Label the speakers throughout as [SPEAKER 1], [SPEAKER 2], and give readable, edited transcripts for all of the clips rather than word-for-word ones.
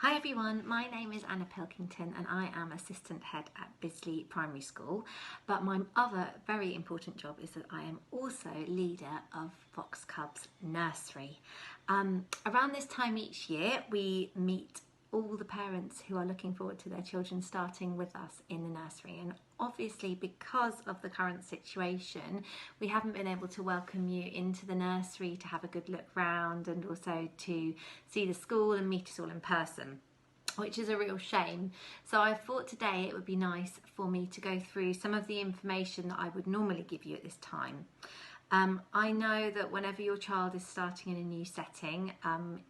[SPEAKER 1] Hi everyone, my name is Anna Pilkington and I am Assistant Head at Bisley Primary School, but my other very important job is that I am also leader of Fox Cubs Nursery. Around this time each year we meet all the parents who are looking forward to their children starting with us in the nursery, and obviously because of the current situation we haven't been able to welcome you into the nursery to have a good look round and also to see the school and meet us all in person, which is a real shame. So I thought today it would be nice for me to go through some of the information that I would normally give you at this time. I know that whenever your child is starting in a new setting,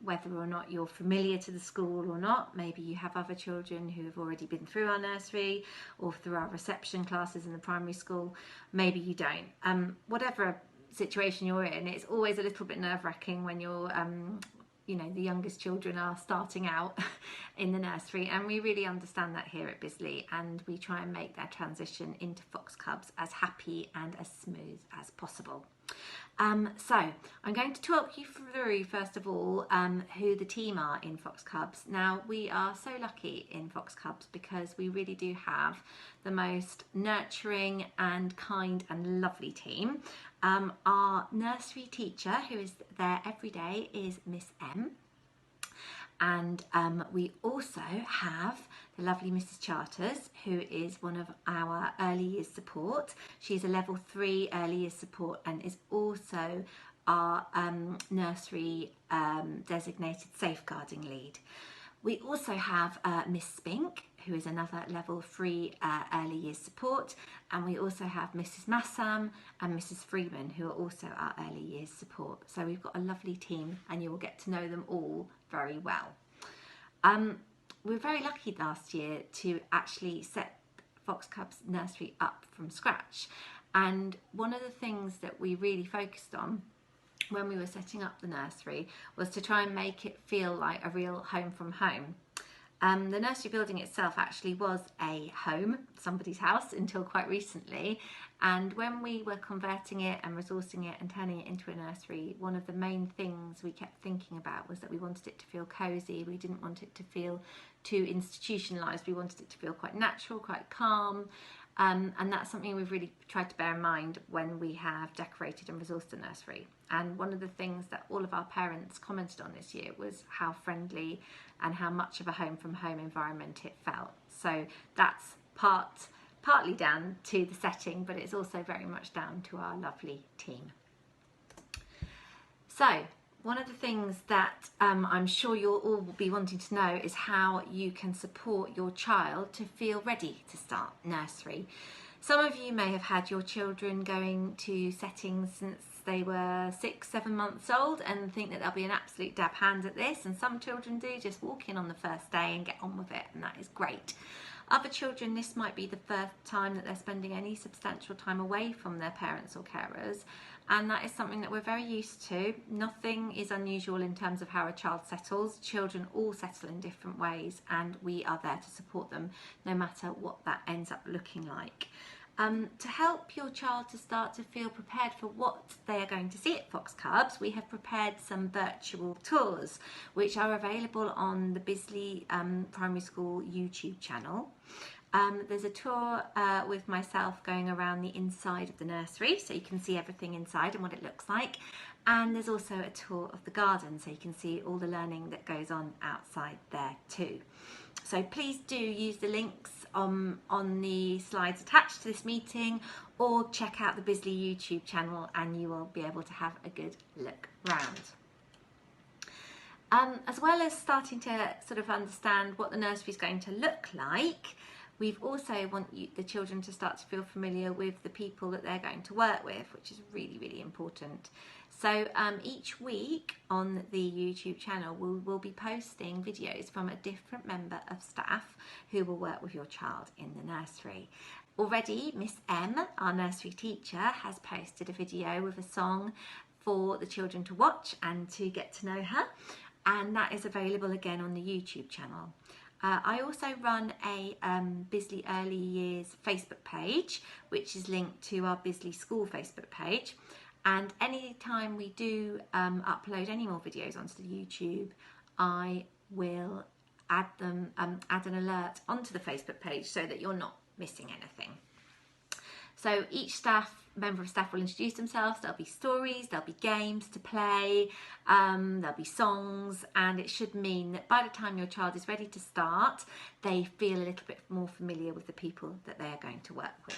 [SPEAKER 1] whether or not you're familiar to the school or not, maybe you have other children who have already been through our nursery or through our reception classes in the primary school, maybe you don't. Whatever situation you're in, it's always a little bit nerve-wracking when you're the youngest children are starting out in the nursery, and we really understand that here at Bisley, and we try and make their transition into Fox Cubs as happy and as smooth as possible. So I'm going to talk you through first of all who the team are in Fox Cubs. Now, we are so lucky in Fox Cubs because we really do have the most nurturing and kind and lovely team. Our nursery teacher, who is there every day, is Miss M. And we also have the lovely Mrs. Charters, who is one of our early years support. She's a level 3 early years support and is also our nursery designated safeguarding lead. We also have Miss Spink, who is another level 3 early years support, and we also have Mrs. Massam and Mrs. Freeman, who are also our early years support. So we've got a lovely team and you will get to know them all very well. We were very lucky last year to actually set Fox Cubs Nursery up from scratch, and one of the things that we really focused on when we were setting up the nursery was to try and make it feel like a real home from home. The nursery building itself actually was a home, somebody's house, until quite recently, and when we were converting it and resourcing it and turning it into a nursery, one of the main things we kept thinking about was that we wanted it to feel cosy. We didn't want it to feel too institutionalised. We wanted it to feel quite natural, quite calm, and that's something we've really tried to bear in mind when we have decorated and resourced the nursery. And one of the things that all of our parents commented on this year was how friendly and how much of a home from home environment it felt. So that's partly down to the setting, but it's also very much down to our lovely team. So one of the things that I'm sure you'll all be wanting to know is how you can support your child to feel ready to start nursery. Some of you may have had your children going to settings since they were 6-7 months old and think that they'll be an absolute dab hand at this, and some children do just walk in on the first day and get on with it, and that is great. Other children, this might be the first time that they're spending any substantial time away from their parents or carers, and that is something that we're very used to. Nothing is unusual in terms of how a child settles. Children all settle in different ways, and we are there to support them no matter what that ends up looking like. To help your child to start to feel prepared for what they are going to see at Fox Cubs, we have prepared some virtual tours which are available on the Bisley Primary School YouTube channel. There's a tour with myself going around the inside of the nursery, so you can see everything inside and what it looks like, and there's also a tour of the garden, so you can see all the learning that goes on outside there too. So please do use the links on the slides attached to this meeting, or check out the Bisley YouTube channel and you will be able to have a good look round. As well as starting to sort of understand what the nursery is going to look like, we've also want the children to start to feel familiar with the people that they're going to work with, which is really, really important. So each week on the YouTube channel, we'll be posting videos from a different member of staff who will work with your child in the nursery. Already, Miss M, our nursery teacher, has posted a video with a song for the children to watch and to get to know her, and that is available again on the YouTube channel. I also run a Bisley Early Years Facebook page, which is linked to our Bisley School Facebook page. And anytime we do upload any more videos onto the YouTube, I will add an alert onto the Facebook page so that you're not missing anything. So each member of staff will introduce themselves. There'll be stories, there'll be games to play, there'll be songs, and it should mean that by the time your child is ready to start, they feel a little bit more familiar with the people that they are going to work with.